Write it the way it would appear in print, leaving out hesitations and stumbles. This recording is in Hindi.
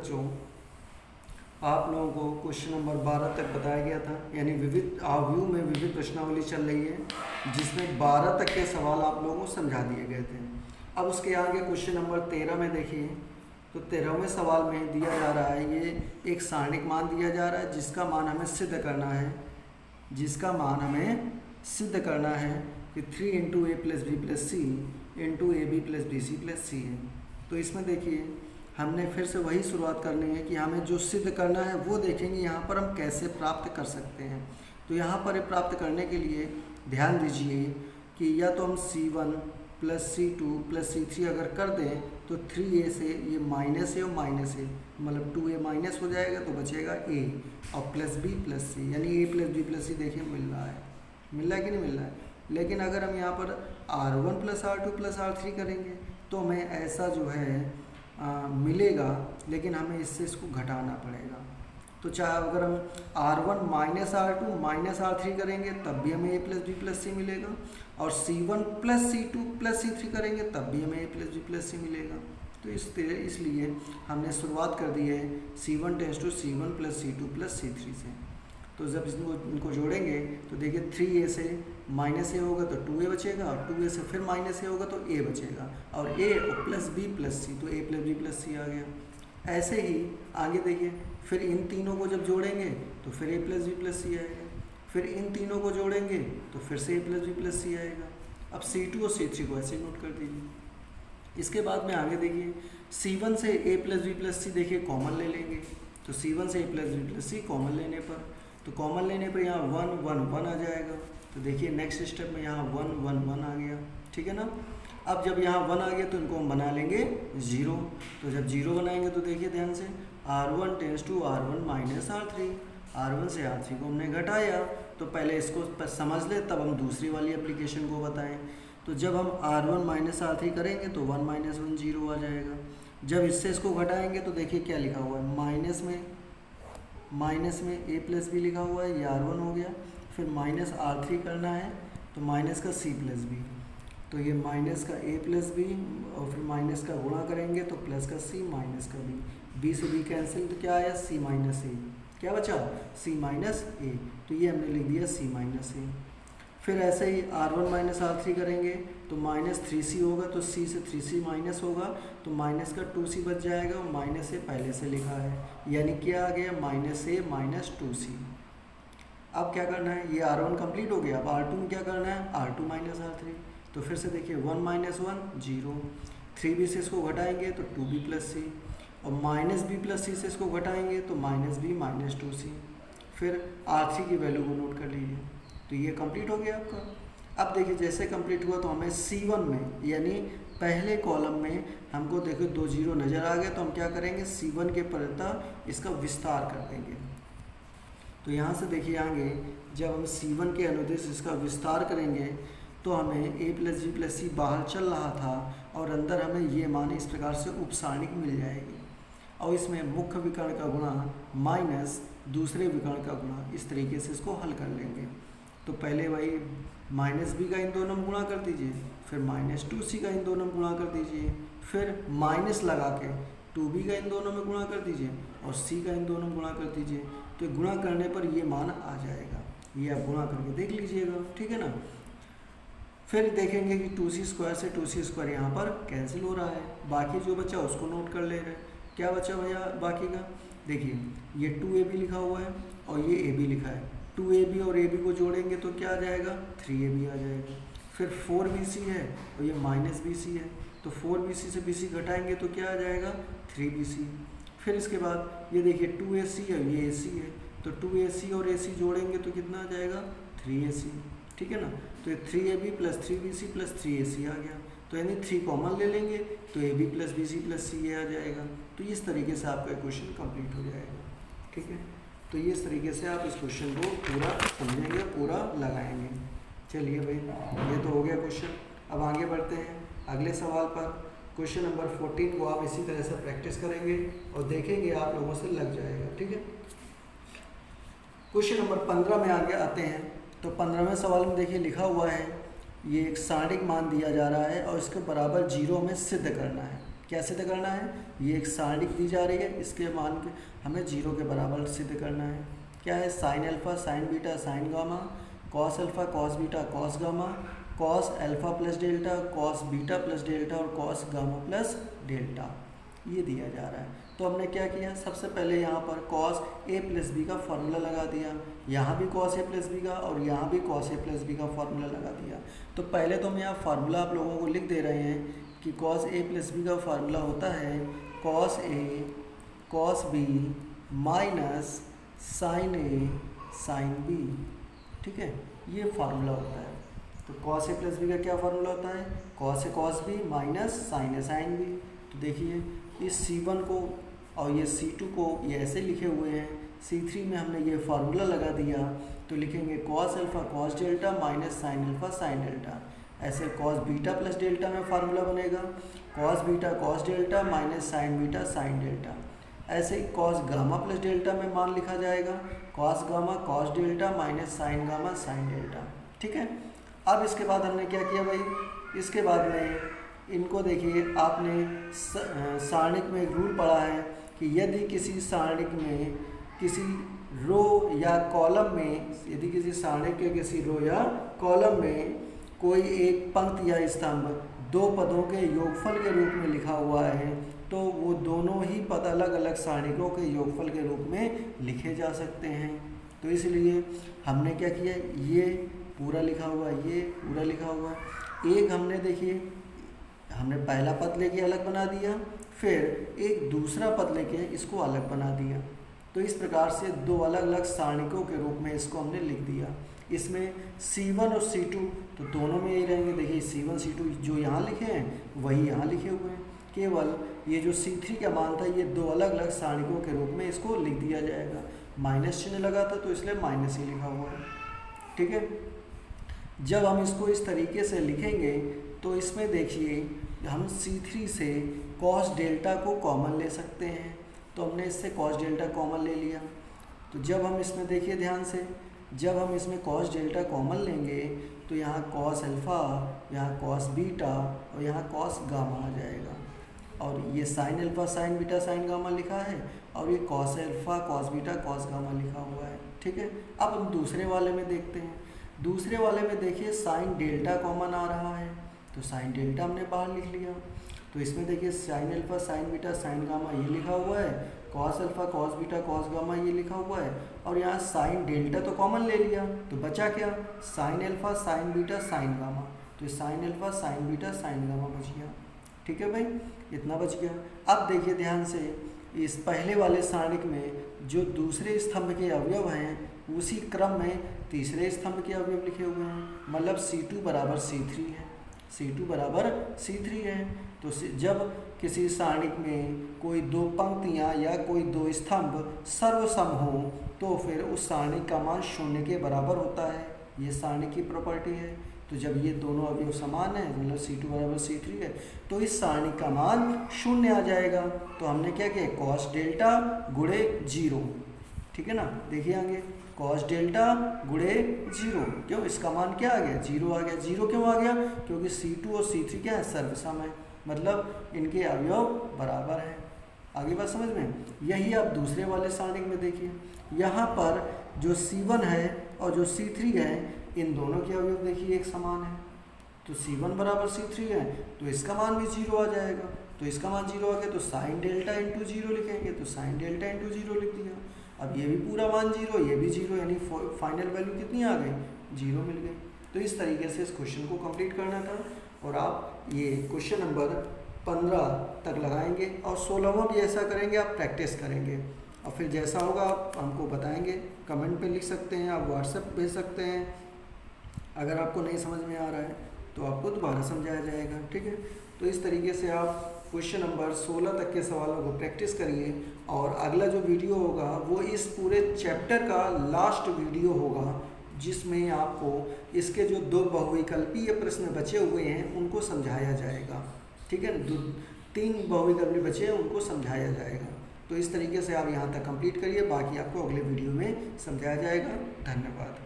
बच्चों, आप लोगों को क्वेश्चन नंबर 12 तक बताया गया था, यानी विविध आव्यूह में विविध प्रश्नावली चल रही है, जिसमें 12 तक के सवाल आप लोगों को समझा दिए गए थे। अब उसके आगे क्वेश्चन नंबर 13 में देखिए, तो 13वें सवाल में दिया जा रहा है, ये एक सारणिक मान दिया जा रहा है जिसका मान हमें सिद्ध करना है, कि 3 into A plus B plus C into A B plus B C plus C है। तो इसमें देखिए हमने फिर से वही शुरुआत करनी है कि हमें जो सिद्ध करना है वो देखेंगे यहाँ पर हम कैसे प्राप्त कर सकते हैं। तो यहाँ पर प्राप्त करने के लिए ध्यान दीजिए कि या तो हम C1 plus C2 plus C3 अगर कर दें तो 3a से ये माइनस है और माइनस है, मतलब 2a माइनस हो जाएगा तो बचेगा a और प्लस b प्लस सी, यानी a plus b plus c देखिए मिल रहा है कि नहीं मिल रहा है। लेकिन अगर हम यहाँ पर R1 plus R2 plus R3 करेंगे तो हमें ऐसा जो है मिलेगा, लेकिन हमें इससे इसको घटाना पड़ेगा। तो चाहे अगर हम R1 minus R2 minus R3 करेंगे तब भी हमें a प्लस बी प्लस सी मिलेगा, और C1 plus C2 plus C3 करेंगे तब भी हमें a प्लस बी प्लस सी मिलेगा। तो इसलिए हमने शुरुआत कर दी है C1 tense to C1 plus C2 plus C3 से। तो जब इनको जोड़ेंगे तो देखिए 3a से माइनस a होगा तो 2a बचेगा, और 2a से फिर माइनस a होगा तो a बचेगा, और a और प्लस b प्लस सी, तो a प्लस b प्लस सी आ गया। ऐसे ही आगे देखिए, फिर इन तीनों को जब जोड़ेंगे तो फिर a प्लस b प्लस सी आएगा, फिर इन तीनों को जोड़ेंगे तो फिर से a प्लस b प्लस सी आएगा। अब C2 और C3 को ऐसे नोट कर दीजिए। इसके बाद में आगे देखिए C1 से a plus b plus c देखिए कॉमन ले लेंगे, तो C1 से a plus b plus c common लेने पर यहाँ 1 1 1 आ जाएगा। तो देखिए नेक्स्ट स्टेप में यहाँ 1 1 1 आ गया, ठीक है ना। अब जब यहाँ 1 आ गया तो इनको हम बना लेंगे 0। तो जब 0 बनाएंगे तो देखिए ध्यान से R1 tense to R1 minus R3, R1 से R3 को हमने घटाया। तो पहले इसको समझ ले तब हम दूसरी वाली एप्लीकेशन को बताएं। तो जब हम R1 माइनस R3 करेंगे तो 1 माइनस 1 0 आ जाएगा। जब इससे इसको घटाएंगे तो देखिए क्या लिखा हुआ है, माइनस में a प्लस बी लिखा हुआ है, ये R1 हो गया। फिर माइनस R3 करना है तो माइनस का c प्लस बी, तो ये माइनस का a प्लस बी, और फिर माइनस का गुणा करेंगे तो प्लस का c माइनस का b से b कैंसिल, तो क्या आया c माइनस a, क्या बचा c माइनस a, तो ये हमने लिख दिया c माइनस a। फिर ऐसे ही R1 माइनस R3 करेंगे तो माइनस 3c होगा, तो c से 3c माइनस होगा तो माइनस का 2c बच जाएगा, और माइनस a पहले से लिखा है, यानी क्या आ गया माइनस a माइनस 2c। अब क्या करना है, ये R1 कंप्लीट हो गया। अब R2 में क्या करना है, R2 माइनस R3। तो फिर से देखिए 1 माइनस 1 0, 3b से इसको घटाएंगे तो 2b प्लस सी, और माइनस b प्लस सी से इसको घटाएंगे तो माइनस b माइनस 2c। फिर R3 की वैल्यू को नोट कर लीजिए। तो ये कंप्लीट हो गया आपका। अब देखिए जैसे कंप्लीट हुआ तो हमें C1 में, यानी पहले कॉलम में हमको देखो 2 0 नज़र आ गए, तो हम क्या करेंगे C1 के प्रति इसका विस्तार कर देंगे। तो यहाँ से देखिए आगे जब हम C1 के अनुदेश इसका विस्तार करेंगे तो हमें a प्लस b प्लस सी बाहर चल रहा था, और अंदर हमें ये मान इस प्रकार से उपसारणिक मिल जाएगी, और इसमें मुख्य विकर्ण का गुणा माइनस दूसरे विकर्ण का गुणा, इस तरीके से इसको हल कर लेंगे। तो पहले भाई माइनस बी का इन दोनों में गुणा कर दीजिए, फिर माइनस 2c का इन दोनों में गुणा कर दीजिए, फिर माइनस लगा के 2b का इन दोनों में गुणा कर दीजिए, और c का इन दोनों में गुणा कर दीजिए। तो गुणा करने पर ये मान आ जाएगा, ये आप गुणा करके देख लीजिएगा, ठीक है ना। फिर देखेंगे कि 2c स्क्वायर से 2c स्क्वायर यहाँ पर कैंसिल हो रहा है, बाकी जो बचा उसको नोट कर ले रहे हैं। क्या बचा भैया बाकी का, देखिए ये 2ab लिखा हुआ है और ये ab लिखा है, 2ab और ab को जोड़ेंगे तो क्या आ जाएगा 3ab आ जाएगा। फिर 4bc है और ये माइनस bc है, तो 4bc से bc घटाएंगे तो क्या आ जाएगा 3bc। फिर इसके बाद ये देखिए 2ac है, ये ac है, तो 2ac और ac जोड़ेंगे तो कितना आ जाएगा 3ac, ठीक है ना। तो ये 3ab plus 3bc plus 3ac आ गया, तो यानी 3 कॉमन ले लेंगे तो ab plus bc plus ca आ जाएगा। तो इस तरीके से आपका क्वेश्चन कंप्लीट हो जाएगा, ठीक है। तो इस तरीके से आप इस क्वेश्चन को पूरा समझेंगे, पूरा लगाएंगे। चलिए भाई ये तो हो गया क्वेश्चन। अब आगे बढ़ते हैं अगले सवाल पर। क्वेश्चन नंबर 14 को आप इसी तरह से प्रैक्टिस करेंगे और देखेंगे आप लोगों से लग जाएगा, ठीक है। क्वेश्चन नंबर 15 में आगे आते हैं। तो 15वें सवाल में देखिए लिखा हुआ है, ये एक सारणिक मान दिया जा रहा है और इसके बराबर 0 में सिद्ध करना है। क्या सिद्ध करना है, ये एक सारणिक दी जा रही है, इसके मान के हमें 0 के बराबर सिद्ध करना है। क्या है, sign alpha sine beta sine gamma, cos alpha cos beta cos gamma, cos alpha plus delta, cos beta plus delta और कॉस गामा प्लस डेल्टा, ये दिया जा रहा है। तो हमने क्या किया, सबसे पहले यहाँ पर कॉस ए प्लस बी का फॉर्मूला लगा दिया, यहाँ भी कॉस ए प्लस बी का और यहाँ भी कॉस ए प्लस बी का फॉर्मूला लगा दिया। तो पहले तो हम यहाँ फार्मूला आप लोगों को लिख दे रहे हैं कि कॉस ए प्लस बी का फार्मूला होता है cos A cos B minus sign A sine B, ठीक है, ये फार्मूला होता है। तो कॉस ए प्लस बी का क्या फार्मूला होता है, cos A cos B minus sign A sine B. तो देखिए इस C1 को और ये C2 को ये ऐसे लिखे हुए हैं, C3 में हमने ये फार्मूला लगा दिया, तो लिखेंगे cos alpha cos delta minus sign alpha sine delta. ऐसे कॉस बीटा प्लस डेल्टा में फार्मूला बनेगा cos beta cos delta minus sign beta sine delta. ऐसे ही कॉस गामा प्लस डेल्टा में मान लिखा जाएगा cos gamma cos delta minus sign gamma sine delta, ठीक है। अब इसके बाद हमने क्या किया भाई, इसके बाद में इनको देखिए, आपने सारणिक में एक रूल पढ़ा है कि यदि किसी सारणिक में किसी रो या कॉलम में, यदि किसी सारणिक के किसी रो या कॉलम में कोई एक पंक्ति या स्तंभ दो पदों के योगफल के रूप में लिखा हुआ है, तो वो दोनों ही पद अलग अलग सारणिकों के योगफल के रूप में लिखे जा सकते हैं। तो इसलिए हमने क्या किया, ये पूरा लिखा हुआ है, ये पूरा लिखा हुआ है। एक हमने देखिए, हमने पहला पद लेके अलग बना दिया, फिर एक दूसरा पद लेके इसको अलग बना दिया। तो इस प्रकार से दो अलग अलग सारणिकों के रूप में इसको हमने लिख दिया। इसमें C1 और C2 तो दोनों में यही रहेंगे। देखिए C1 C2 जो यहाँ लिखे हैं वही यहाँ लिखे हुए हैं, केवल ये जो C3 का मान था ये दो अलग अलग सारणिकों के रूप में इसको लिख दिया जाएगा। माइनस चिन्ह लगा था तो इसलिए माइनस ही लिखा हुआ है, ठीक है। जब हम इसको इस तरीके से लिखेंगे तो इसमें देखिए हम C3 से कॉस डेल्टा को कॉमन ले सकते हैं, तो हमने इससे कॉस डेल्टा कॉमन ले लिया। तो जब हम इसमें देखिए ध्यान से, जब हम इसमें कॉस डेल्टा कॉमन लेंगे तो यहाँ कॉस अल्फ़ा, यहाँ कॉस बीटा और यहाँ कॉस गामा आ जाएगा। और ये sign alpha sine beta sine gamma लिखा है और ये cos alpha cos beta cos gamma लिखा हुआ है, ठीक है। अब हम दूसरे वाले में देखते हैं। दूसरे वाले में देखिए साइन डेल्टा कॉमन आ रहा है, तो साइन डेल्टा हमने बाहर लिख लिया। तो इसमें देखिए sign alpha sine beta sine gamma ये लिखा हुआ है, cos alpha cos beta cos gamma ये लिखा हुआ है, और यहाँ साइन डेल्टा तो कॉमन ले लिया, तो बचा क्या, sine alpha sine beta sine gamma. तो sine alpha sine beta sine gamma बच गया, ठीक है भाई, इतना बच गया। अब देखिए ध्यान से, इस पहले वाले सारणिक में जो दूसरे स्तंभ के अवयव हैं उसी क्रम में तीसरे स्तंभ के अवयव लिखे हुए हैं, मतलब C2 बराबर C3 है, C2 बराबर C3 है। तो जब किसी सारणिक में कोई दो पंक्तियाँ या कोई दो स्तंभ सर्वसम हो तो फिर उस सारणिक का मान 0 के बराबर होता है, ये सारणिक की प्रॉपर्टी है। तो जब ये दोनों अवयव समान है, मतलब C2 बराबर C3 है, तो इस सारणिक का मान 0 आ जाएगा। तो हमने क्या किया, कॉस डेल्टा गुणे 0, ठीक है ना। देखिए आगे कॉस डेल्टा गुणे 0, क्यों, इसका मान क्या आ गया, 0 आ गया। 0 क्यों आ गया, क्योंकि C2 और C3 क्या है, सर्वसम है, मतलब इनके अवयव बराबर हैं। आगे बात समझ में। यही आप दूसरे वाले सारणिक में देखिए, यहाँ पर जो C1 है और जो C3 है, इन दोनों के अवयव देखिए एक समान है। तो C1 बराबर C3 है, तो इसका मान भी 0 आ जाएगा। तो इसका मान 0 आ गया, तो साइन डेल्टा इंटू 0 लिखेंगे, तो साइन डेल्टा इंटू 0 लिख दिया। अब ये भी पूरा मान 0, ये भी 0, यानी फाइनल वैल्यू कितनी आ गई, 0 मिल गई। तो इस तरीके से इस क्वेश्चन को कंप्लीट करना था, और आप ये क्वेश्चन नंबर 15 तक लगाएंगे और 16वां भी ऐसा करेंगे, आप प्रैक्टिस करेंगे, और फिर जैसा होगा आप हमको बताएंगे, कमेंट पे लिख सकते हैं, आप व्हाट्सएप भेज सकते हैं। अगर आपको नहीं समझ में आ रहा है तो आपको दोबारा समझाया जाएगा, ठीक है। तो इस तरीके से आप क्वेश्चन नंबर 16 तक के सवालों को प्रैक्टिस करिए, और अगला जो वीडियो होगा वो इस पूरे चैप्टर का लास्ट वीडियो होगा, जिसमें आपको इसके जो 2 बहुविकल्पीय प्रश्न बचे हुए हैं उनको समझाया जाएगा, ठीक है। 3 बहुविकल्पी बचे हैं, उनको समझाया जाएगा। तो इस तरीके से आप यहाँ तक कंप्लीट करिए, बाकी आपको अगले वीडियो में समझाया जाएगा। धन्यवाद।